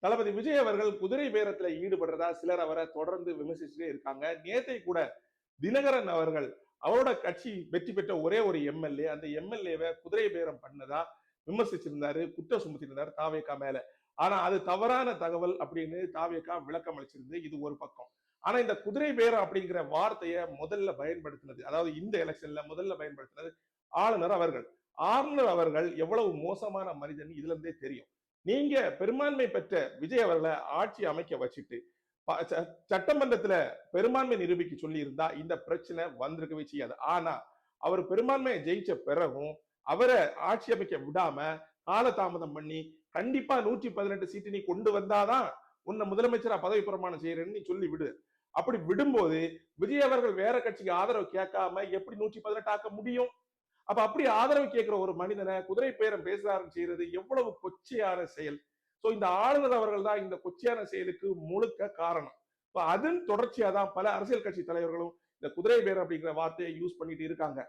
தளபதி விஜய் அவர்கள் குதிரை பேரத்துல ஈடுபடுறதா சிலர் அவரை தொடர்ந்து விமர்சிச்சுட்டே இருக்காங்க. நேத்தை கூட தினகரன் அவர்கள் அவரோட கட்சி வெற்றி பெற்ற ஒரே ஒரு எம்எல்ஏ, அந்த எம்எல்ஏவை குதிரை பேரம் பண்ணதா விமர்சிச்சிருந்தாரு, குற்றம் சுமத்திருந்தாரு தாவேகா மேல. ஆனா அது தவறான தகவல் அப்படின்னு தாவேகா விளக்கம் அளிச்சிருந்து. இது ஒரு பக்கம். ஆனா இந்த குதிரை பேரம் அப்படிங்கிற வார்த்தையை முதல்ல பயன்படுத்தினது, அதாவது இந்த எலெக்ஷன்ல முதல்ல பயன்படுத்தினது ஆளுநர் அவர்கள். ஆளுநர் அவர்கள் எவ்வளவு மோசமான மனிதன் இதுல இருந்தே தெரியும். நீங்க பெரும்பான்மை பெற்ற விஜய் அவர்களை ஆட்சி அமைக்க வச்சுட்டு சட்டமன்றத்துல பெரும்பான்மை நிரூபிக்க சொல்லி இருந்தா இந்த பிரச்சனை வந்திருக்கவே செய்யாது. ஆனா அவர் பெரும்பான்மையை ஜெயிச்ச பிறகும் அவரை ஆட்சி அமைக்க விடாம காலதாமதம் பண்ணி கண்டிப்பா 118 சீட்டு நீ கொண்டு வந்தாதான் உன்னை முதலமைச்சரா பதவி பிரமாணம் செய்யறேன்னு நீ சொல்லி விடு. அப்படி விடும்போது விஜய் அவர்கள் வேற கட்சிக்கு ஆதரவு கேட்காம எப்படி 118 ஆக்க முடியும்? அப்ப அப்படி ஆதரவு கேட்கிற ஒரு மனிதனை குதிரை பேரம் பேசுறாருன்னு செய்யறது எவ்வளவு கொச்சையான செயல். சோ இந்த ஆளுநர் அவர்கள் தான் இந்த கொச்சையான செயலுக்கு முழுக்க காரணம். அதன் தொடர்ச்சியா தான் பல அரசியல் கட்சி தலைவர்களும் இந்த குதிரை பேரம் அப்படிங்கிற வார்த்தையை யூஸ் பண்ணிட்டு இருக்காங்க.